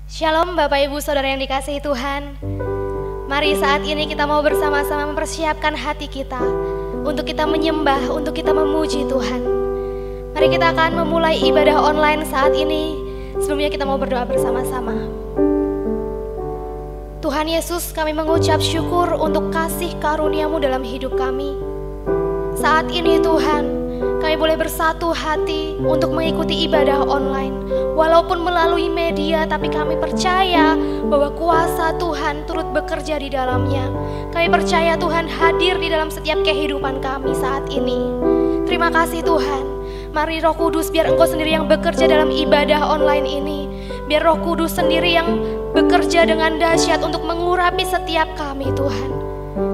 Shalom Bapak Ibu Saudara yang dikasihi Tuhan. Mari saat ini kita mau bersama-sama mempersiapkan hati kita untuk kita menyembah, untuk kita memuji Tuhan. Mari kita akan memulai ibadah online saat ini. Sebelumnya kita mau berdoa bersama-sama. Tuhan Yesus, kami mengucap syukur untuk kasih karunia-Mu dalam hidup kami. Saat ini Tuhan, kami boleh bersatu hati untuk mengikuti ibadah online. Walaupun melalui media, tapi kami percaya bahwa kuasa Tuhan turut bekerja di dalamnya. Kami percaya Tuhan hadir di dalam setiap kehidupan kami saat ini. Terima kasih Tuhan. Mari Roh Kudus, biar Engkau sendiri yang bekerja dalam ibadah online ini. Biar Roh Kudus sendiri yang bekerja dengan dahsyat untuk mengurapi setiap kami Tuhan.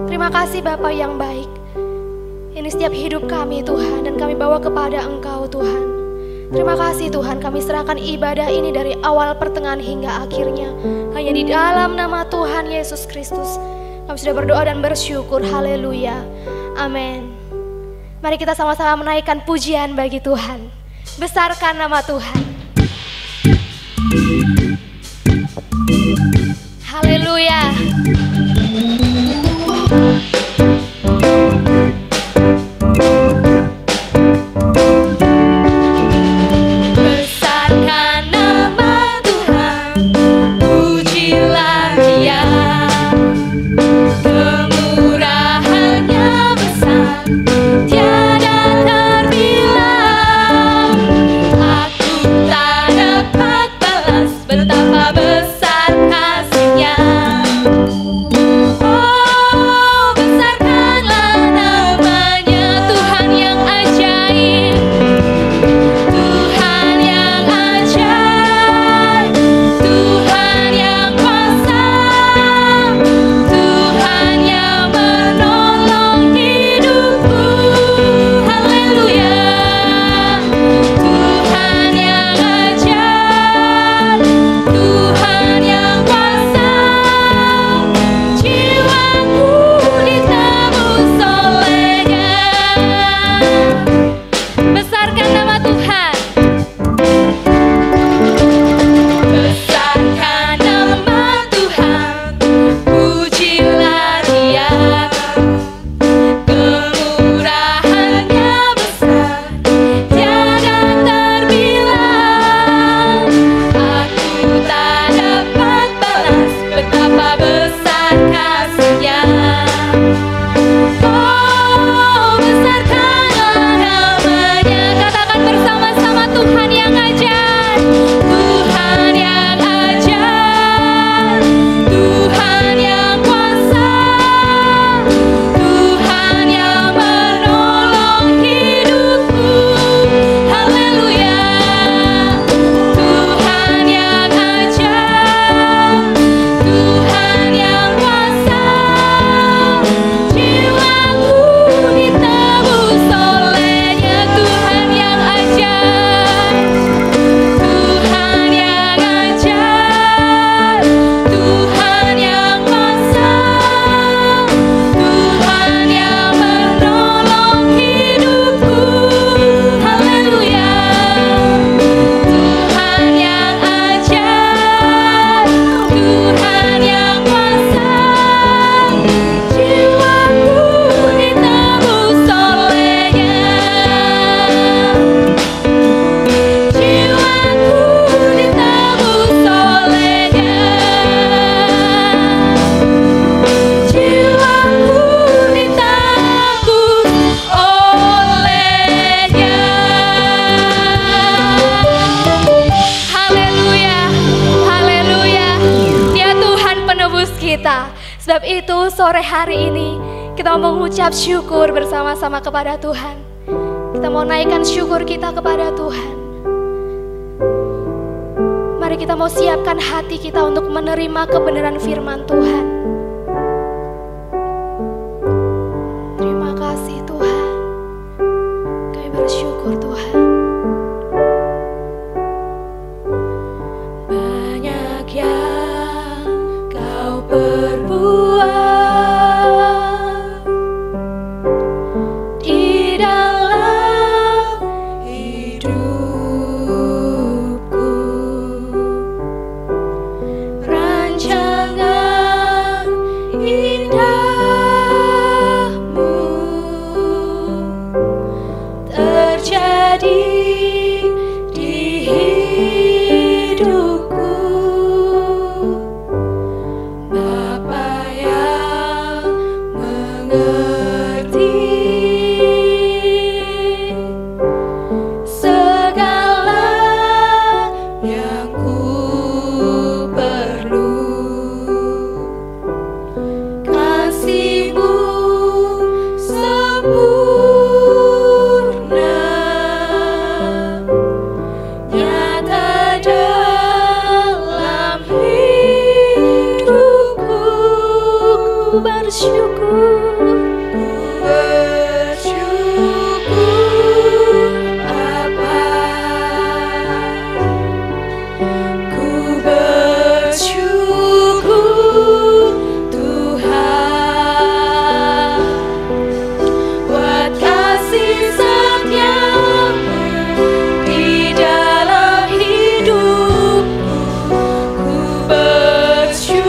Terima kasih Bapa yang baik. Ini setiap hidup kami Tuhan, dan kami bawa kepada Engkau Tuhan. Terima kasih Tuhan, kami serahkan ibadah ini dari awal pertengahan hingga akhirnya hanya di dalam nama Tuhan Yesus Kristus. Kami sudah berdoa dan bersyukur. Haleluya. Amin. Mari kita sama-sama menaikkan pujian bagi Tuhan. Besarkan nama Tuhan. Haleluya. Sebab itu sore hari ini kita mau mengucap syukur bersama-sama kepada Tuhan. Kita mau naikkan syukur kita kepada Tuhan. Mari kita mau siapkan hati kita untuk menerima kebenaran firman Tuhan. Terima kasih Tuhan. Kami bersyukur Tuhan. Banyak yang Kau perbuat di dalam hidupku. di hidupku. Bapa yang mengerti segala yang ku perlu. Kasih-Mu sempurna, nyata dalam hidupku. Ku bersyukur, apa ku bersyukur Tuhan buat kasih setia-Mu di dalam hidupku. Ku bersyukur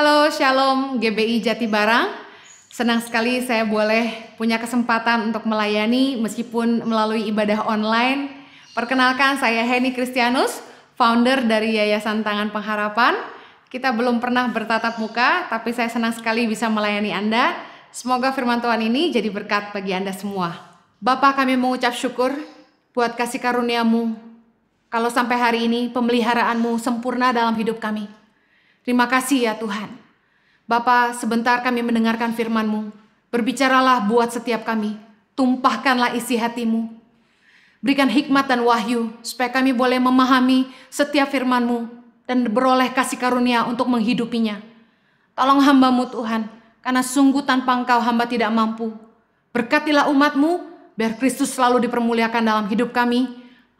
Halo, Shalom GBI Jatibarang. Senang sekali saya boleh punya kesempatan untuk melayani meskipun melalui ibadah online. Perkenalkan, saya Henny Kristianus, founder dari Yayasan Tangan Pengharapan. Kita belum pernah bertatap muka, tapi saya senang sekali bisa melayani Anda. Semoga firman Tuhan ini jadi berkat bagi Anda semua. Bapa, kami mengucap syukur buat kasih karunia-Mu. Kalau sampai hari ini pemeliharaanmu sempurna dalam hidup kami. Terima kasih ya Tuhan. Bapa, sebentar kami mendengarkan firman-Mu. Berbicaralah buat setiap kami. Tumpahkanlah isi hati-Mu. Berikan hikmat dan wahyu supaya kami boleh memahami setiap firman-Mu dan beroleh kasih karunia untuk menghidupinya. Tolong hamba-Mu Tuhan, karena sungguh tanpa Engkau hamba tidak mampu. Berkatilah umat-Mu, biar Kristus selalu dipermuliakan dalam hidup kami.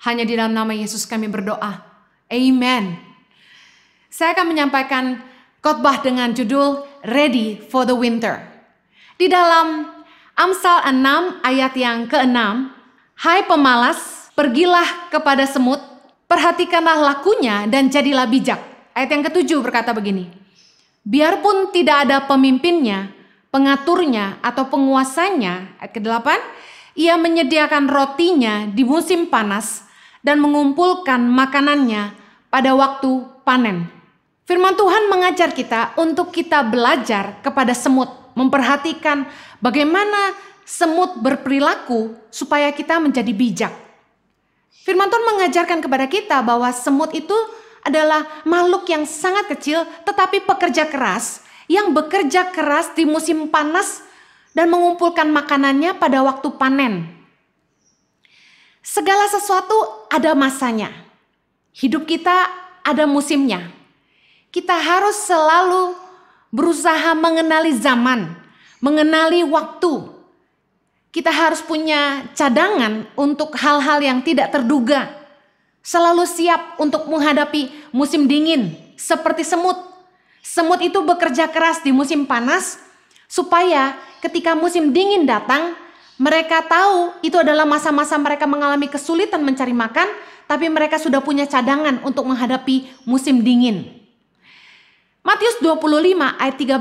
Hanya di dalam nama Yesus kami berdoa. Amen. Saya akan menyampaikan khotbah dengan judul Ready for the Winter. Di dalam Amsal 6 ayat yang ke-6, hai pemalas, pergilah kepada semut, perhatikanlah lakunya dan jadilah bijak. Ayat yang ke-7 berkata begini, biarpun tidak ada pemimpinnya, pengaturnya atau penguasanya. Ayat ke-8, ia menyediakan rotinya di musim panas dan mengumpulkan makanannya pada waktu panen. Firman Tuhan mengajar kita untuk kita belajar kepada semut, memperhatikan bagaimana semut berperilaku supaya kita menjadi bijak. Firman Tuhan mengajarkan kepada kita bahwa semut itu adalah makhluk yang sangat kecil tetapi pekerja keras, yang bekerja keras di musim panas dan mengumpulkan makanannya pada waktu panen. Segala sesuatu ada masanya. Hidup kita ada musimnya. Kita harus selalu berusaha mengenali zaman, mengenali waktu. Kita harus punya cadangan untuk hal-hal yang tidak terduga. Selalu siap untuk menghadapi musim dingin seperti semut. Semut itu bekerja keras di musim panas supaya ketika musim dingin datang, mereka tahu itu adalah masa-masa mereka mengalami kesulitan mencari makan, tapi mereka sudah punya cadangan untuk menghadapi musim dingin. Matius 25 ayat 13,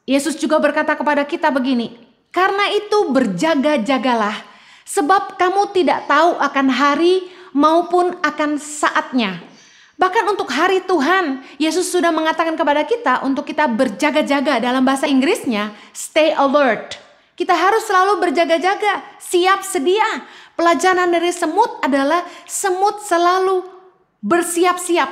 Yesus juga berkata kepada kita begini, karena itu berjaga-jagalah, sebab kamu tidak tahu akan hari maupun akan saatnya. Bahkan untuk hari Tuhan, Yesus sudah mengatakan kepada kita untuk kita berjaga-jaga. Dalam bahasa Inggrisnya, stay alert. Kita harus selalu berjaga-jaga, siap sedia. Pelajaran dari semut adalah semut selalu bersiap-siap,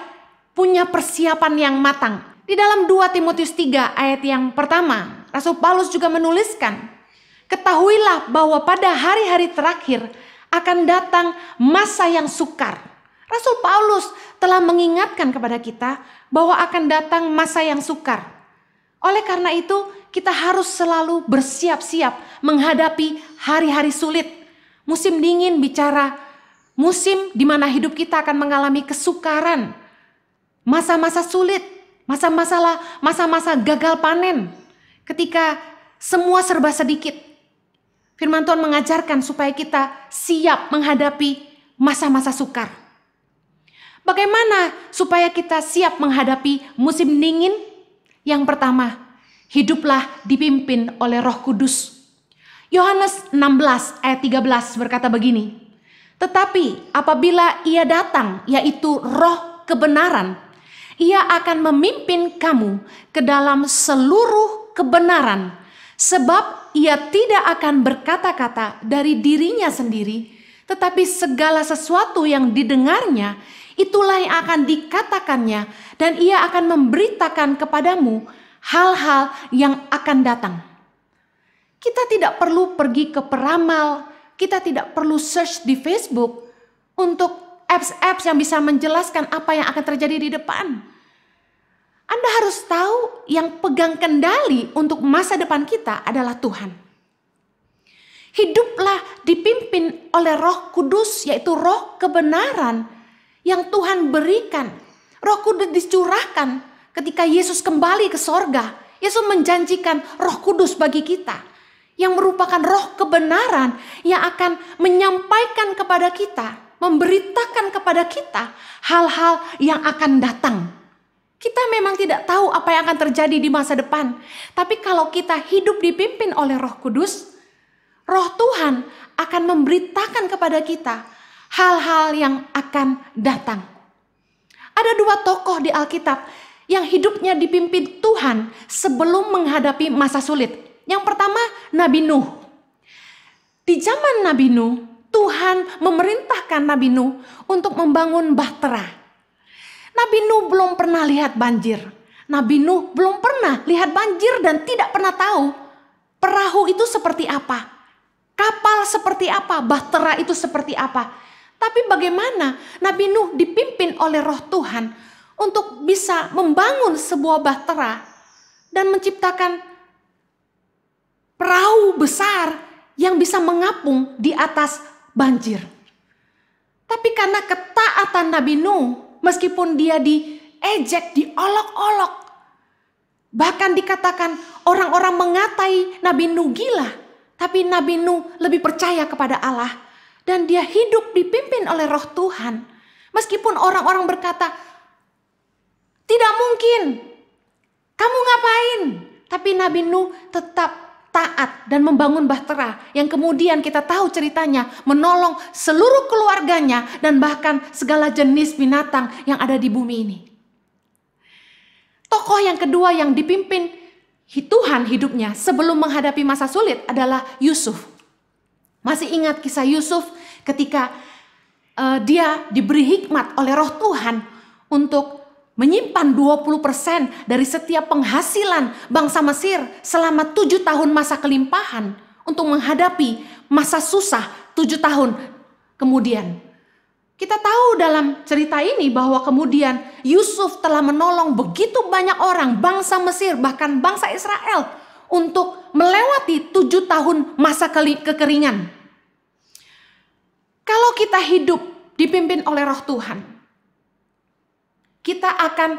punya persiapan yang matang. Di dalam 2 Timotius 3 ayat yang pertama, Rasul Paulus juga menuliskan, ketahuilah bahwa pada hari-hari terakhir akan datang masa yang sukar. Rasul Paulus telah mengingatkan kepada kita bahwa akan datang masa yang sukar. Oleh karena itu, kita harus selalu bersiap-siap menghadapi hari-hari sulit. Musim dingin bicara musim di mana hidup kita akan mengalami kesukaran, masa-masa sulit. Masa-masa gagal panen, ketika semua serba sedikit. Firman Tuhan mengajarkan supaya kita siap menghadapi masa-masa sukar. Bagaimana supaya kita siap menghadapi musim dingin? Yang pertama, hiduplah dipimpin oleh Roh Kudus. Yohanes 16 ayat 13 berkata begini, tetapi apabila ia datang, yaitu Roh kebenaran, ia akan memimpin kamu ke dalam seluruh kebenaran, sebab ia tidak akan berkata-kata dari dirinya sendiri, tetapi segala sesuatu yang didengarnya, itulah yang akan dikatakannya, dan ia akan memberitakan kepadamu hal-hal yang akan datang. Kita tidak perlu pergi ke peramal, kita tidak perlu search di Facebook untuk apps-apps yang bisa menjelaskan apa yang akan terjadi di depan. Anda harus tahu yang pegang kendali untuk masa depan kita adalah Tuhan. Hiduplah dipimpin oleh Roh Kudus, yaitu Roh kebenaran yang Tuhan berikan. Roh Kudus dicurahkan ketika Yesus kembali ke sorga. Yesus menjanjikan Roh Kudus bagi kita, yang merupakan Roh kebenaran yang akan menyampaikan kepada kita, memberitakan kepada kita hal-hal yang akan datang. Kita memang tidak tahu apa yang akan terjadi di masa depan. Tapi kalau kita hidup dipimpin oleh Roh Kudus, Roh Tuhan akan memberitakan kepada kita hal-hal yang akan datang. Ada dua tokoh di Alkitab yang hidupnya dipimpin Tuhan sebelum menghadapi masa sulit. Yang pertama, Nabi Nuh. Di zaman Nabi Nuh, Tuhan memerintahkan Nabi Nuh untuk membangun bahtera. Nabi Nuh belum pernah lihat banjir. Nabi Nuh belum pernah lihat banjir dan tidak pernah tahu perahu itu seperti apa, kapal seperti apa, bahtera itu seperti apa. Tapi bagaimana Nabi Nuh dipimpin oleh Roh Tuhan untuk bisa membangun sebuah bahtera dan menciptakan perahu besar yang bisa mengapung di atas banjir. Tapi karena ketaatan Nabi Nuh, meskipun dia diejek, diolok-olok, bahkan dikatakan orang-orang mengatai Nabi Nuh gila, tapi Nabi Nuh lebih percaya kepada Allah. Dan dia hidup dipimpin oleh Roh Tuhan. Meskipun orang-orang berkata, tidak mungkin, kamu ngapain? Tapi Nabi Nuh tetap taat dan membangun bahtera. Yang kemudian kita tahu ceritanya menolong seluruh keluarganya dan bahkan segala jenis binatang yang ada di bumi ini. Tokoh yang kedua yang dipimpin Tuhan hidupnya sebelum menghadapi masa sulit adalah Yusuf. Masih ingat kisah Yusuf ketika dia diberi hikmat oleh Roh Tuhan untuk menyimpan 20% dari setiap penghasilan bangsa Mesir selama 7 tahun masa kelimpahan untuk menghadapi masa susah 7 tahun kemudian. Kita tahu dalam cerita ini bahwa kemudian Yusuf telah menolong begitu banyak orang, bangsa Mesir bahkan bangsa Israel untuk melewati 7 tahun masa kekeringan. Kalau kita hidup dipimpin oleh Roh Tuhan, kita akan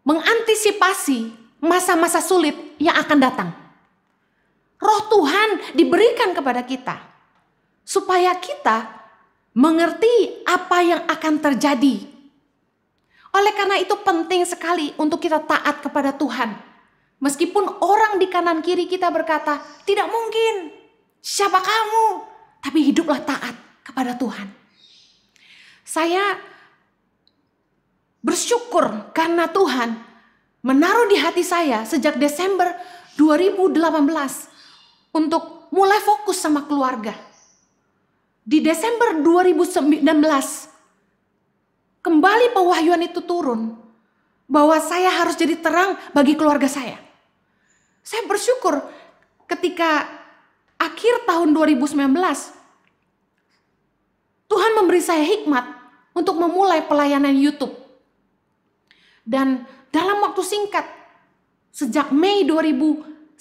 mengantisipasi masa-masa sulit yang akan datang. Roh Tuhan diberikan kepada kita supaya kita mengerti apa yang akan terjadi. Oleh karena itu penting sekali untuk kita taat kepada Tuhan. Meskipun orang di kanan kiri kita berkata, tidak mungkin, siapa kamu? Tapi hiduplah taat kepada Tuhan. Saya bersyukur karena Tuhan menaruh di hati saya sejak Desember 2018 untuk mulai fokus sama keluarga. Di Desember 2019 kembali pewahyuan itu turun bahwa saya harus jadi terang bagi keluarga saya. Saya bersyukur ketika akhir tahun 2019 Tuhan memberi saya hikmat untuk memulai pelayanan YouTube. Dan dalam waktu singkat, sejak Mei 2019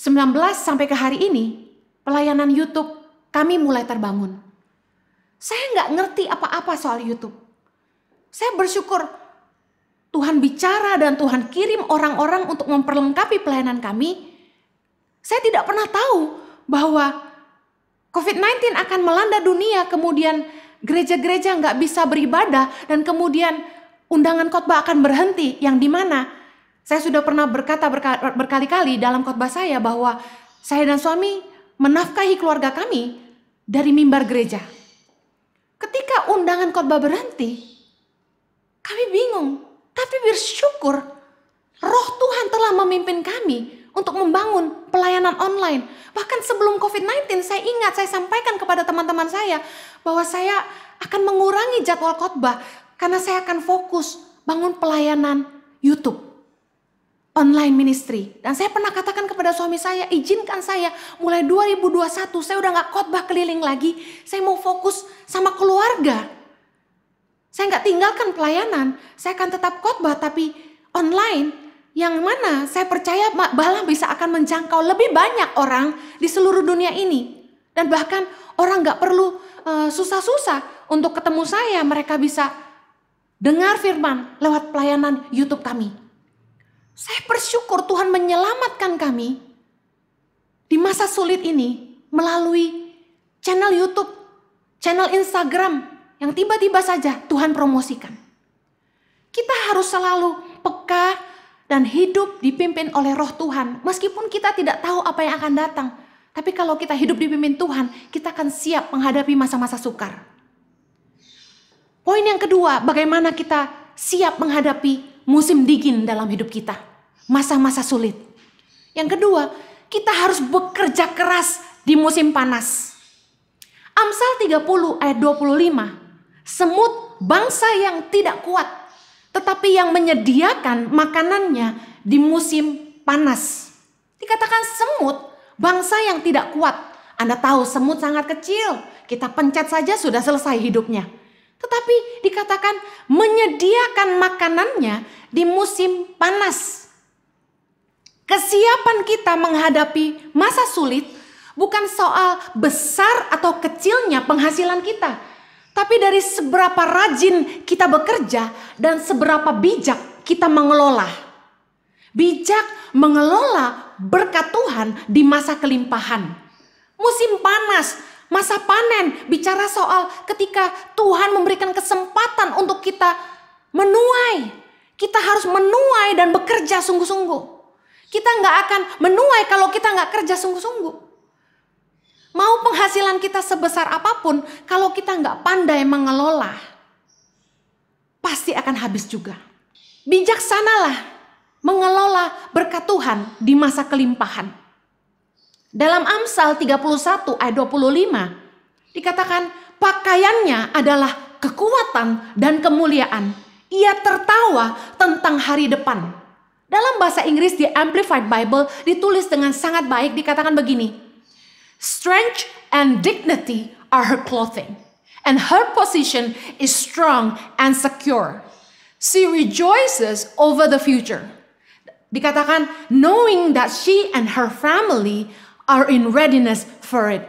sampai ke hari ini, pelayanan YouTube kami mulai terbangun. Saya nggak ngerti apa-apa soal YouTube. Saya bersyukur Tuhan bicara dan Tuhan kirim orang-orang untuk memperlengkapi pelayanan kami. Saya tidak pernah tahu bahwa COVID-19 akan melanda dunia, kemudian gereja-gereja nggak bisa beribadah dan kemudian undangan khotbah akan berhenti, yang dimana saya sudah pernah berkata berkali-kali dalam khotbah saya bahwa saya dan suami menafkahi keluarga kami dari mimbar gereja. Ketika undangan khotbah berhenti, kami bingung, tapi bersyukur Roh Tuhan telah memimpin kami untuk membangun pelayanan online. Bahkan sebelum COVID-19 saya ingat saya sampaikan kepada teman-teman saya bahwa saya akan mengurangi jadwal khotbah karena saya akan fokus bangun pelayanan YouTube, online ministry. Dan saya pernah katakan kepada suami saya, izinkan saya mulai 2021 saya udah gak khotbah keliling lagi, saya mau fokus sama keluarga. Saya gak tinggalkan pelayanan, saya akan tetap khotbah tapi online. Yang mana saya percaya malah bisa akan menjangkau lebih banyak orang di seluruh dunia ini. Dan bahkan orang gak perlu susah-susah untuk ketemu saya. Mereka bisa dengar firman lewat pelayanan YouTube kami. Saya bersyukur Tuhan menyelamatkan kami di masa sulit ini melalui channel YouTube, channel Instagram yang tiba-tiba saja Tuhan promosikan. Kita harus selalu peka dan hidup dipimpin oleh Roh Tuhan, meskipun kita tidak tahu apa yang akan datang, tapi kalau kita hidup dipimpin Tuhan, kita akan siap menghadapi masa-masa sukar. Poin yang kedua, bagaimana kita siap menghadapi musim dingin dalam hidup kita, masa-masa sulit. Yang kedua, kita harus bekerja keras di musim panas. Amsal 30 ayat 25, semut bangsa yang tidak kuat, tetapi yang menyediakan makanannya di musim panas. Dikatakan semut, bangsa yang tidak kuat. Anda tahu semut sangat kecil, kita pencet saja sudah selesai hidupnya. Tetapi dikatakan menyediakan makanannya di musim panas. Kesiapan kita menghadapi masa sulit bukan soal besar atau kecilnya penghasilan kita, tapi dari seberapa rajin kita bekerja dan seberapa bijak kita mengelola. Bijak mengelola berkat Tuhan di masa kelimpahan. Musim panas, masa panen, bicara soal ketika Tuhan memberikan kesempatan untuk kita menuai. Kita harus menuai dan bekerja sungguh-sungguh. Kita nggak akan menuai kalau kita nggak kerja sungguh-sungguh. Mau penghasilan kita sebesar apapun, kalau kita nggak pandai mengelola, pasti akan habis juga. Bijaksanalah mengelola berkat Tuhan di masa kelimpahan. Dalam Amsal 31 ayat 25, dikatakan pakaiannya adalah kekuatan dan kemuliaan. Ia tertawa tentang hari depan. Dalam bahasa Inggris di Amplified Bible ditulis dengan sangat baik, dikatakan begini. Strength and dignity are her clothing, and her position is strong and secure. She rejoices over the future. Dikatakan, knowing that she and her family are in readiness for it.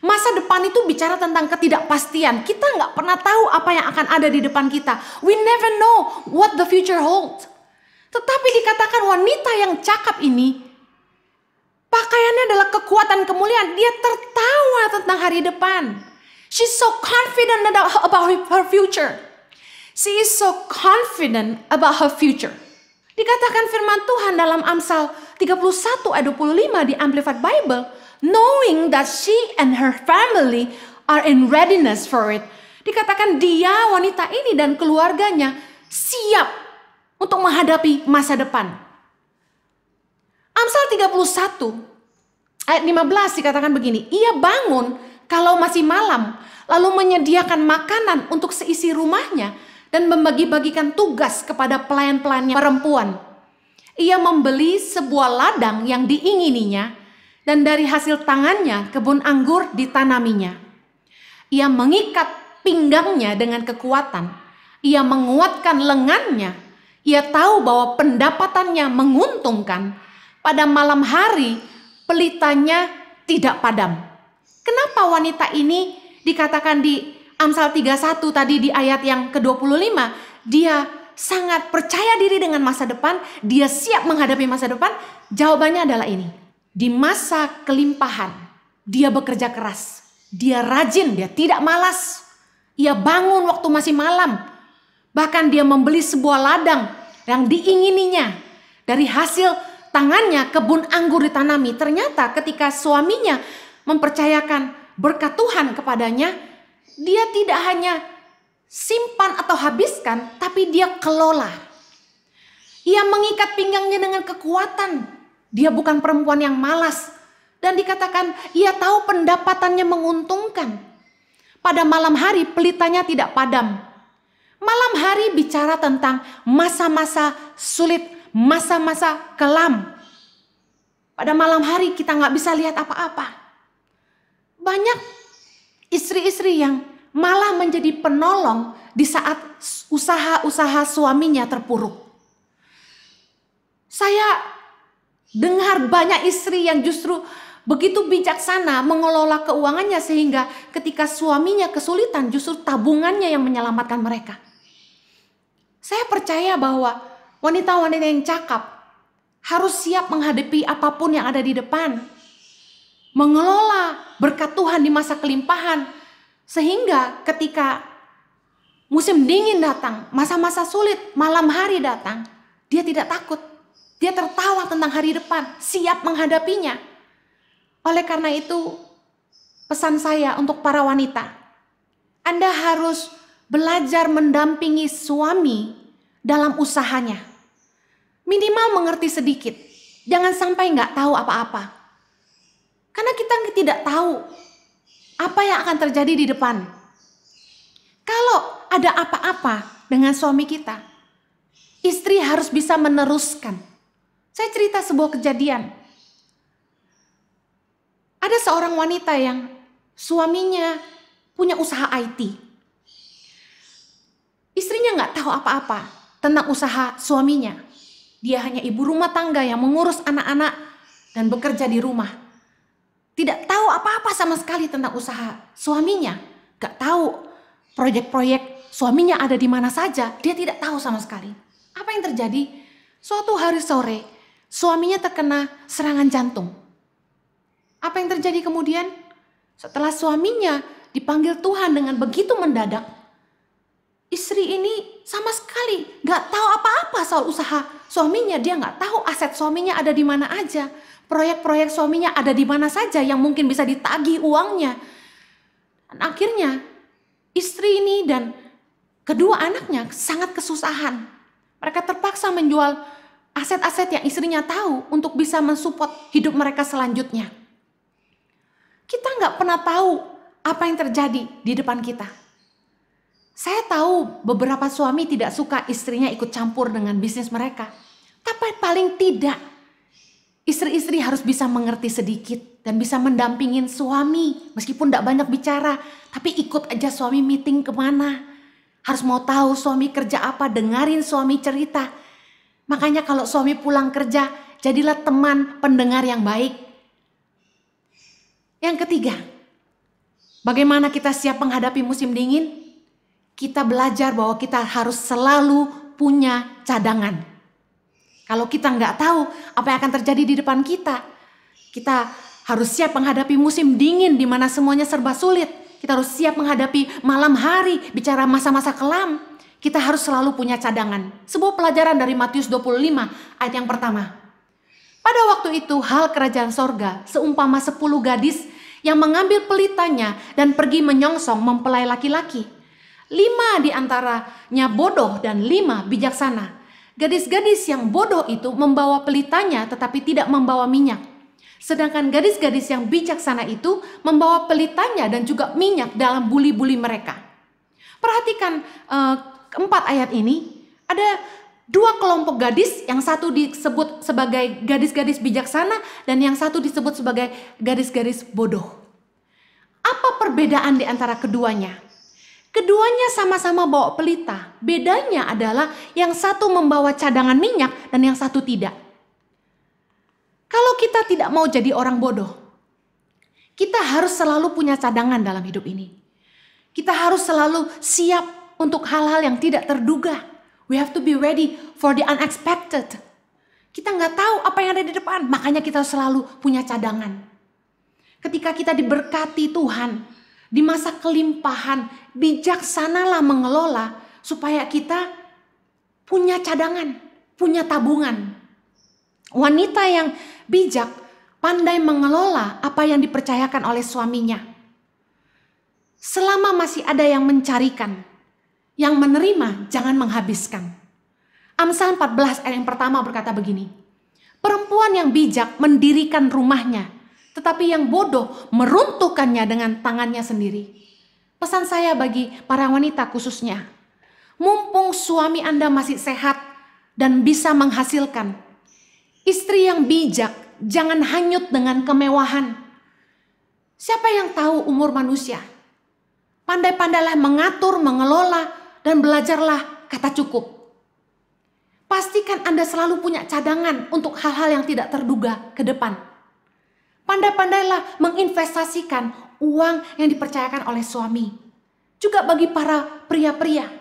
Masa depan itu bicara tentang ketidakpastian. Kita nggak pernah tahu apa yang akan ada di depan kita. We never know what the future holds. Tetapi dikatakan wanita yang cakap ini, pakaiannya adalah kekuatan kemuliaan. Dia tertawa tentang hari depan. She's so confident about her future. She is so confident about her future. Dikatakan firman Tuhan dalam Amsal 31 ayat 25 di Amplified Bible. Knowing that she and her family are in readiness for it. Dikatakan dia, wanita ini dan keluarganya siap untuk menghadapi masa depan. Amsal 31 ayat 15 dikatakan begini. Ia bangun kalau masih malam, lalu menyediakan makanan untuk seisi rumahnya dan membagi-bagikan tugas kepada pelayan-pelayannya perempuan. Ia membeli sebuah ladang yang diingininya dan dari hasil tangannya kebun anggur ditanaminya. Ia mengikat pinggangnya dengan kekuatan. Ia menguatkan lengannya. Ia tahu bahwa pendapatannya menguntungkan. Pada malam hari pelitanya tidak padam. Kenapa wanita ini dikatakan di Amsal 31 tadi di ayat yang ke-25, dia sangat percaya diri dengan masa depan, dia siap menghadapi masa depan? Jawabannya adalah ini. Di masa kelimpahan, dia bekerja keras. Dia rajin, dia tidak malas. Ia bangun waktu masih malam. Bahkan dia membeli sebuah ladang yang diingininya. Dari hasil tangannya kebun anggur ditanami. Ternyata ketika suaminya mempercayakan berkat Tuhan kepadanya, dia tidak hanya simpan atau habiskan, tapi dia kelola. Ia mengikat pinggangnya dengan kekuatan. Dia bukan perempuan yang malas. Dan dikatakan ia tahu pendapatannya menguntungkan. Pada malam hari pelitanya tidak padam. Malam hari bicara tentang masa-masa sulit, masa-masa kelam. Pada malam hari kita nggak bisa lihat apa-apa. Banyak istri-istri yang malah menjadi penolong di saat usaha-usaha suaminya terpuruk. Saya dengar banyak istri yang justru begitu bijaksana mengelola keuangannya sehingga ketika suaminya kesulitan justru tabungannya yang menyelamatkan mereka. Saya percaya bahwa wanita-wanita yang cakap harus siap menghadapi apapun yang ada di depan. Mengelola berkat Tuhan di masa kelimpahan sehingga ketika musim dingin datang, masa-masa sulit, malam hari datang, dia tidak takut. Dia tertawa tentang hari depan, siap menghadapinya. Oleh karena itu, pesan saya untuk para wanita, Anda harus belajar mendampingi suami dalam usahanya. Minimal mengerti sedikit, jangan sampai nggak tahu apa-apa. Karena kita tidak tahu apa yang akan terjadi di depan. Kalau ada apa-apa dengan suami kita, istri harus bisa meneruskan. Saya cerita sebuah kejadian. Ada seorang wanita yang suaminya punya usaha IT. Istrinya nggak tahu apa-apa tentang usaha suaminya. Dia hanya ibu rumah tangga yang mengurus anak-anak dan bekerja di rumah. Tidak tahu apa-apa sama sekali tentang usaha suaminya. Nggak tahu proyek-proyek suaminya ada di mana saja. Dia tidak tahu sama sekali. Apa yang terjadi? Suatu hari sore, suaminya terkena serangan jantung. Apa yang terjadi kemudian? Setelah suaminya dipanggil Tuhan dengan begitu mendadak, istri ini sama sekali gak tahu apa-apa soal usaha suaminya. Dia gak tahu aset suaminya ada di mana aja. Proyek-proyek suaminya ada di mana saja yang mungkin bisa ditagih uangnya. Dan akhirnya istri ini dan kedua anaknya sangat kesusahan. Mereka terpaksa menjual aset-aset yang istrinya tahu untuk bisa mensupport hidup mereka selanjutnya. Kita nggak pernah tahu apa yang terjadi di depan kita. Saya tahu beberapa suami tidak suka istrinya ikut campur dengan bisnis mereka. Tapi paling tidak, istri-istri harus bisa mengerti sedikit dan bisa mendampingin suami. Meskipun tidak banyak bicara, tapi ikut aja suami meeting kemana. Harus mau tahu suami kerja apa, dengarin suami cerita. Makanya kalau suami pulang kerja, jadilah teman pendengar yang baik. Yang ketiga, bagaimana kita siap menghadapi musim dingin? Kita belajar bahwa kita harus selalu punya cadangan. Kalau kita nggak tahu apa yang akan terjadi di depan kita, kita harus siap menghadapi musim dingin di mana semuanya serba sulit. Kita harus siap menghadapi malam hari, bicara masa-masa kelam. Kita harus selalu punya cadangan. Sebuah pelajaran dari Matius 25 ayat yang pertama. Pada waktu itu hal kerajaan sorga seumpama 10 gadis yang mengambil pelitanya dan pergi menyongsong mempelai laki-laki. 5 di antaranya bodoh dan 5 bijaksana. Gadis-gadis yang bodoh itu membawa pelitanya tetapi tidak membawa minyak. Sedangkan gadis-gadis yang bijaksana itu membawa pelitanya dan juga minyak dalam buli-buli mereka. Perhatikan keempat ayat ini, ada 2 kelompok gadis, yang satu disebut sebagai gadis-gadis bijaksana dan yang satu disebut sebagai gadis-gadis bodoh. Apa perbedaan di antara keduanya? Keduanya sama-sama bawa pelita. Bedanya adalah yang satu membawa cadangan minyak dan yang satu tidak. Kalau kita tidak mau jadi orang bodoh, kita harus selalu punya cadangan dalam hidup ini. Kita harus selalu siap untuk hal-hal yang tidak terduga. We have to be ready for the unexpected. Kita nggak tahu apa yang ada di depan, makanya kita selalu punya cadangan. Ketika kita diberkati Tuhan, di masa kelimpahan, bijaksanalah mengelola supaya kita punya cadangan, punya tabungan. Wanita yang bijak pandai mengelola apa yang dipercayakan oleh suaminya. Selama masih ada yang mencarikan, yang menerima jangan menghabiskan. Amsal 14 ayat yang pertama berkata begini. Perempuan yang bijak mendirikan rumahnya, tetapi yang bodoh meruntuhkannya dengan tangannya sendiri. Pesan saya bagi para wanita khususnya, mumpung suami Anda masih sehat dan bisa menghasilkan, istri yang bijak jangan hanyut dengan kemewahan. Siapa yang tahu umur manusia? Pandai-pandailah mengatur, mengelola, dan belajarlah kata cukup. Pastikan Anda selalu punya cadangan untuk hal-hal yang tidak terduga ke depan. Pandai-pandailah menginvestasikan uang yang dipercayakan oleh suami. Juga bagi para pria-pria.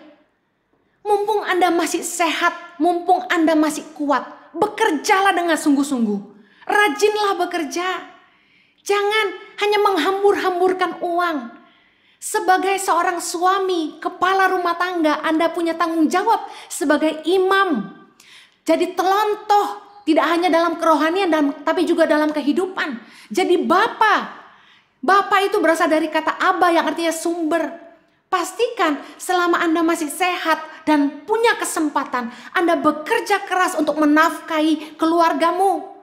Mumpung Anda masih sehat, mumpung Anda masih kuat, bekerjalah dengan sungguh-sungguh. Rajinlah bekerja. Jangan hanya menghambur-hamburkan uang. Sebagai seorang suami, kepala rumah tangga, Anda punya tanggung jawab sebagai imam. Jadi telontoh tidak hanya dalam kerohanian tapi juga dalam kehidupan. Jadi Bapa itu berasal dari kata Aba yang artinya sumber. Pastikan selama Anda masih sehat dan punya kesempatan, Anda bekerja keras untuk menafkahi keluargamu.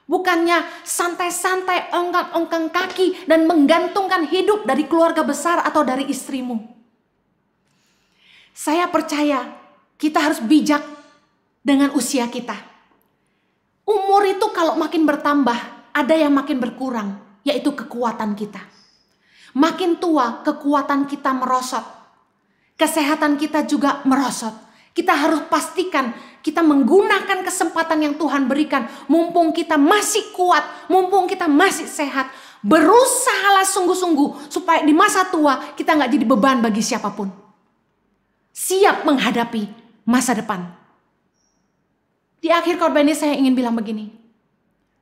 Bukannya santai-santai ongkang-ongkang kaki dan menggantungkan hidup dari keluarga besar atau dari istrimu. Saya percaya kita harus bijak dengan usia kita. Umur itu kalau makin bertambah, ada yang makin berkurang, yaitu kekuatan kita. Makin tua, kekuatan kita merosot. Kesehatan kita juga merosot. Kita harus pastikan kita menggunakan kesempatan yang Tuhan berikan. Mumpung kita masih kuat, mumpung kita masih sehat. Berusahalah sungguh-sungguh supaya di masa tua kita gak jadi beban bagi siapapun. Siap menghadapi masa depan. Di akhir khotbah ini saya ingin bilang begini.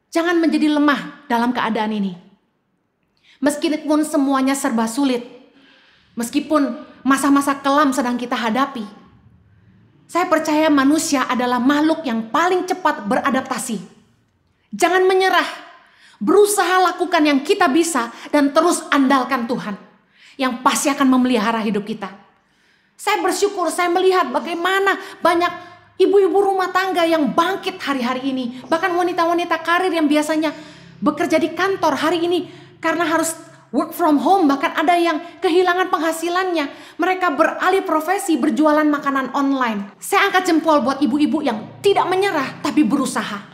Jangan menjadi lemah dalam keadaan ini. Meskipun semuanya serba sulit, meskipun masa-masa kelam sedang kita hadapi, saya percaya manusia adalah makhluk yang paling cepat beradaptasi. Jangan menyerah, berusaha lakukan yang kita bisa dan terus andalkan Tuhan yang pasti akan memelihara hidup kita. Saya bersyukur, saya melihat bagaimana banyak ibu-ibu rumah tangga yang bangkit hari-hari ini. Bahkan wanita-wanita karir yang biasanya bekerja di kantor hari ini karena harus work from home, bahkan ada yang kehilangan penghasilannya. Mereka beralih profesi berjualan makanan online. Saya angkat jempol buat ibu-ibu yang tidak menyerah tapi berusaha.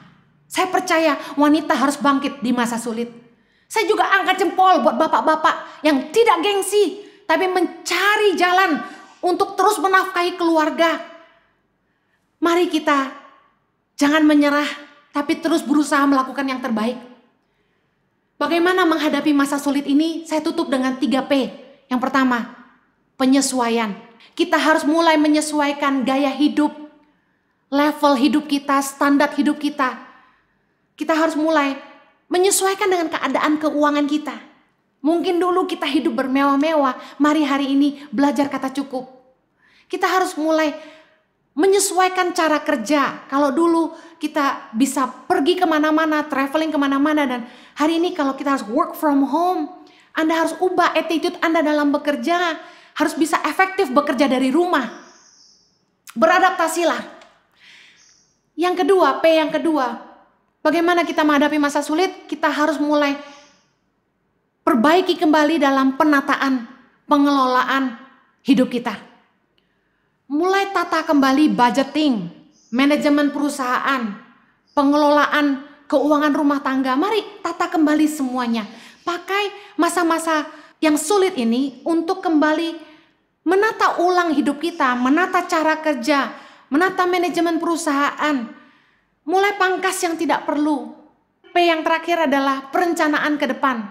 Saya percaya wanita harus bangkit di masa sulit. Saya juga angkat jempol buat bapak-bapak yang tidak gengsi tapi mencari jalan untuk terus menafkahi keluarga. Mari kita jangan menyerah tapi terus berusaha melakukan yang terbaik. Bagaimana menghadapi masa sulit ini? Saya tutup dengan 3P. Yang pertama, penyesuaian. Kita harus mulai menyesuaikan gaya hidup, level hidup kita, standar hidup kita. Kita harus mulai menyesuaikan dengan keadaan keuangan kita. Mungkin dulu kita hidup bermewah-mewah, mari hari ini belajar kata cukup. Kita harus mulai menyesuaikan cara kerja. Kalau dulu kita bisa pergi kemana-mana, traveling kemana-mana, dan hari ini kalau kita harus work from home, Anda harus ubah attitude Anda dalam bekerja, harus bisa efektif bekerja dari rumah. Beradaptasilah. Yang kedua, P yang kedua, bagaimana kita menghadapi masa sulit? Kita harus mulai perbaiki kembali dalam penataan, pengelolaan hidup kita. Mulai tata kembali budgeting, manajemen perusahaan, pengelolaan keuangan rumah tangga. Mari tata kembali semuanya. Pakai masa-masa yang sulit ini untuk kembali menata ulang hidup kita, menata cara kerja, menata manajemen perusahaan. Mulai pangkas yang tidak perlu. P yang terakhir adalah perencanaan ke depan.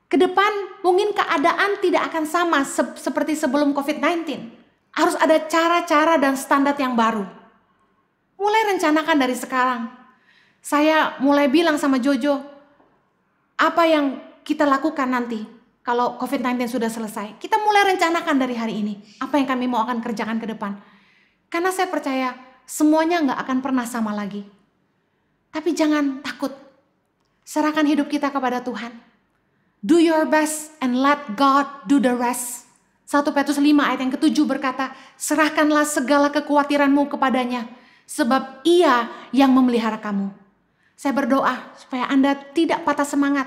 Ke depan mungkin keadaan tidak akan sama seperti sebelum COVID-19. Harus ada cara-cara dan standar yang baru. Mulai rencanakan dari sekarang. Saya mulai bilang sama Jojo, apa yang kita lakukan nanti kalau COVID-19 sudah selesai. Kita mulai rencanakan dari hari ini. Apa yang kami mau akan kerjakan ke depan. Karena saya percaya semuanya gak akan pernah sama lagi. Tapi jangan takut. Serahkan hidup kita kepada Tuhan. Do your best and let God do the rest. 1 Petrus 5 ayat yang ke-7 berkata, serahkanlah segala kekhawatiranmu kepadanya, sebab Ia yang memelihara kamu. Saya berdoa supaya Anda tidak patah semangat,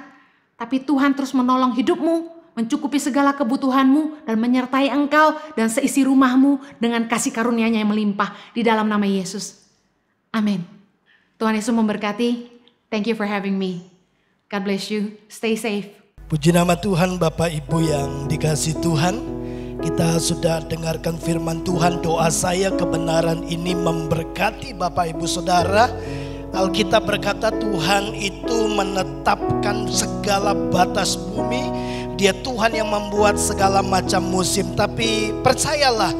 tapi Tuhan terus menolong hidupmu, mencukupi segala kebutuhanmu, dan menyertai engkau dan seisi rumahmu dengan kasih karunia-Nya yang melimpah di dalam nama Yesus. Amin. Tuhan Yesus memberkati. Thank you for having me. God bless you. Stay safe. Puji nama Tuhan, Bapak Ibu yang dikasihi Tuhan. Kita sudah dengarkan firman Tuhan. Doa saya kebenaran ini memberkati Bapak Ibu Saudara. Alkitab berkata Tuhan itu menetapkan segala batas bumi. Dia Tuhan yang membuat segala macam musim. Tapi percayalah,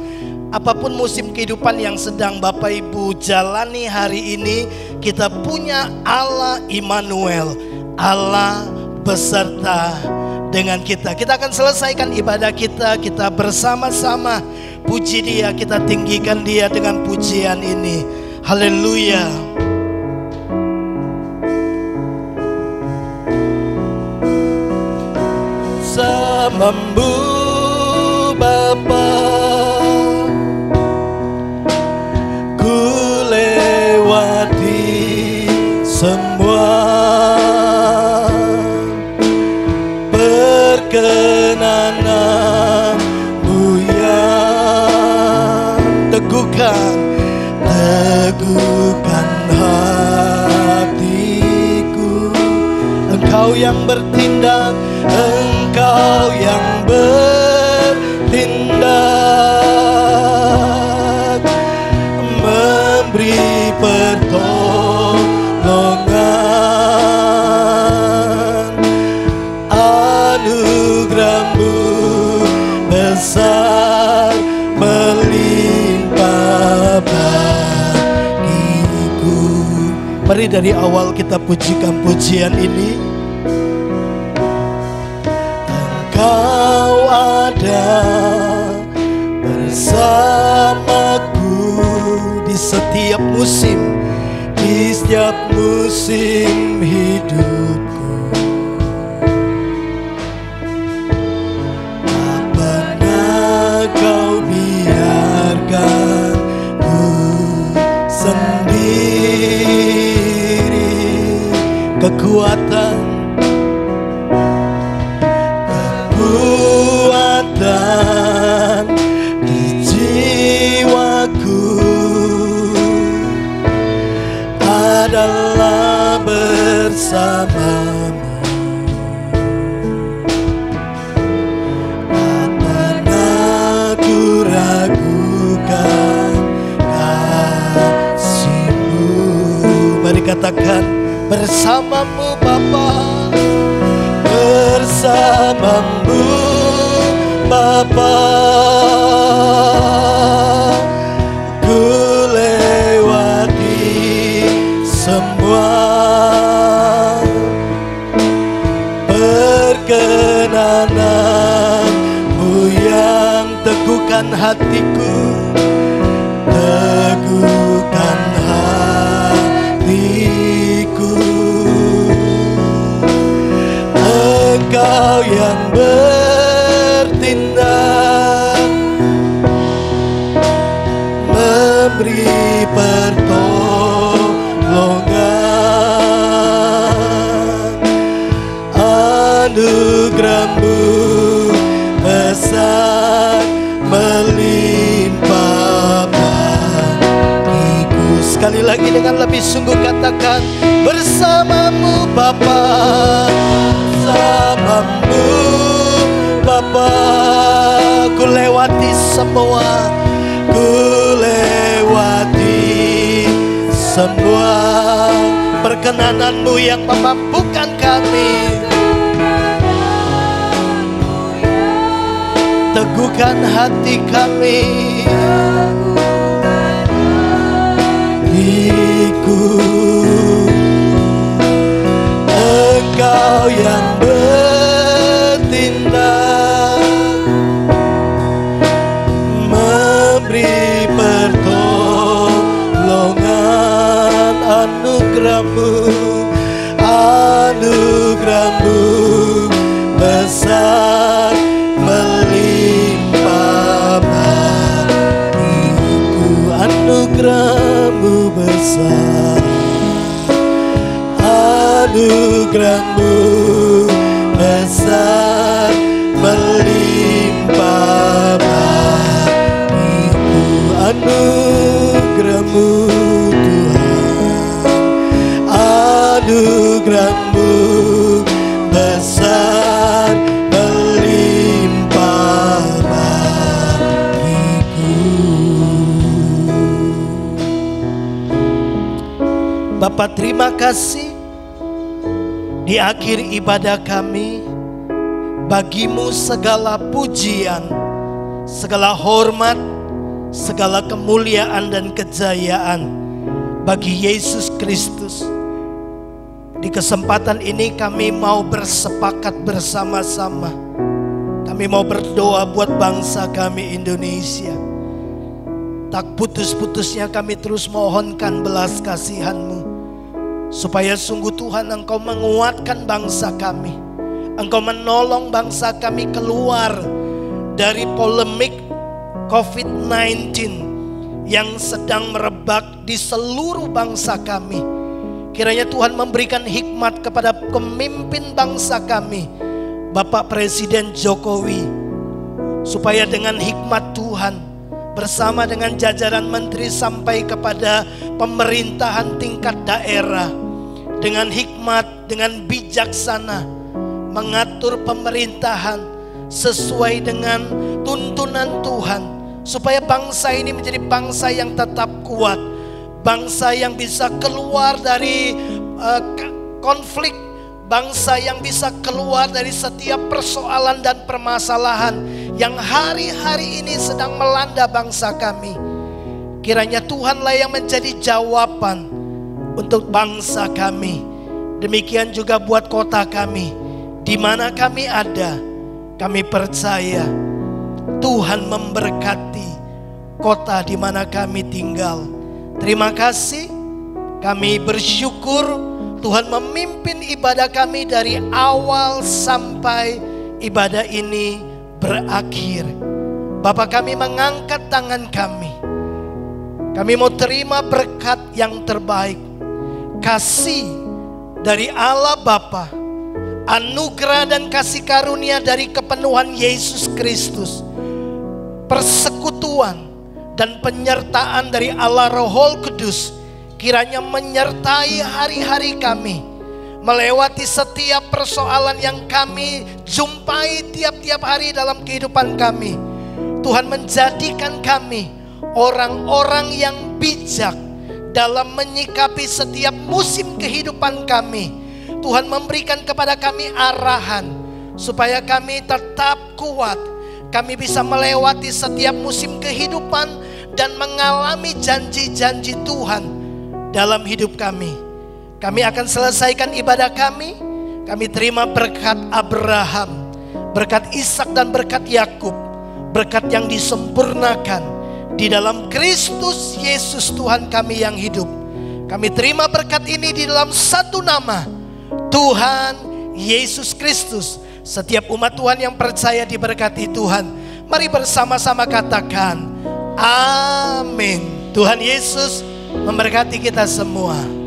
apapun musim kehidupan yang sedang Bapak Ibu jalani hari ini, kita punya Allah Immanuel, Allah beserta dengan kita. Kita akan selesaikan ibadah kita bersama-sama puji Dia, kita tinggikan Dia dengan pujian ini. Haleluya. bersamamu Bapa, ku lewati semua perkenananmu yang teguhkan hatiku. Engkau yang bertindak, Engkau yang bertindak, memberi pertolongan. Anugerah-Mu besar melimpah bagiku. Mari dari awal kita pujikan pujian ini. Engkau ada bersamaku di setiap musim, di setiap musim hidupku. Tak pernah Kau biarkan ku sendiri. Kekuatan di jiwaku adalah bersamamu. Tak pernah ku ragukan kasih-Mu. Mari katakan, bersamamu Bapa, bersamamu Bapa, ku lewati semua perkenanan-Mu yang teguhkan hatiku, teguhkan hatiku. Engkau yang bertindak, memberi pertolongan. Anugerah-Mu besar melimpah bagiku. Sekali lagi dengan lebih sungguh katakan, bersamamu Bapa, bersamamu Bapa, ku lewati semua, ku lewati semua perkenanan-Mu yang memampukan kami. Teguhkan hati kami, Engkau yang bertindak, memberi pertolongan. Anugerah-Mu, anugerah-Mu besar melimpah bagiku. Anugerah-Mu besar, anugerah-Mu besar melimpah bagiku. Anugerah-Mu Tuhan, anugerah-Mu besar melimpah bagiku. Bapa, terima kasih. Di akhir ibadah kami, bagi-Mu segala pujian, segala hormat, segala kemuliaan dan kejayaan bagi Yesus Kristus. Di kesempatan ini kami mau bersepakat bersama-sama. Kami mau berdoa buat bangsa kami Indonesia. Tak putus-putusnya kami terus mohonkan belas kasihan-Mu, supaya sungguh Tuhan Engkau menguatkan bangsa kami. Engkau menolong bangsa kami keluar dari polemik COVID-19 yang sedang merebak di seluruh bangsa kami. Kiranya Tuhan memberikan hikmat kepada pemimpin bangsa kami, Bapak Presiden Jokowi, supaya dengan hikmat Tuhan bersama dengan jajaran menteri sampai kepada pemerintahan tingkat daerah, dengan hikmat, dengan bijaksana mengatur pemerintahan sesuai dengan tuntunan Tuhan, supaya bangsa ini menjadi bangsa yang tetap kuat, bangsa yang bisa keluar dari konflik, bangsa yang bisa keluar dari setiap persoalan dan permasalahan yang hari-hari ini sedang melanda bangsa kami. Kiranya Tuhanlah yang menjadi jawaban untuk bangsa kami. Demikian juga buat kota kami, di mana kami ada. Kami percaya Tuhan memberkati kota di mana kami tinggal. Terima kasih, kami bersyukur Tuhan memimpin ibadah kami dari awal sampai ibadah ini berakhir. Bapa, kami mengangkat tangan kami. Kami mau terima berkat yang terbaik, kasih dari Allah Bapa, anugerah dan kasih karunia dari kepenuhan Yesus Kristus, persekutuan dan penyertaan dari Allah Roh Kudus, kiranya menyertai hari-hari kami, melewati setiap persoalan yang kami jumpai tiap-tiap hari dalam kehidupan kami. Tuhan menjadikan kami orang-orang yang bijak dalam menyikapi setiap musim kehidupan kami. Tuhan memberikan kepada kami arahan supaya kami tetap kuat, kami bisa melewati setiap musim kehidupan dan mengalami janji-janji Tuhan dalam hidup kami. Kami akan selesaikan ibadah kami. Kami terima berkat Abraham, berkat Ishak dan berkat Yakub, berkat yang disempurnakan di dalam Kristus Yesus Tuhan kami yang hidup. Kami terima berkat ini di dalam satu nama, Tuhan Yesus Kristus. Setiap umat Tuhan yang percaya diberkati Tuhan. Mari bersama-sama katakan amin. Tuhan Yesus memberkati kita semua.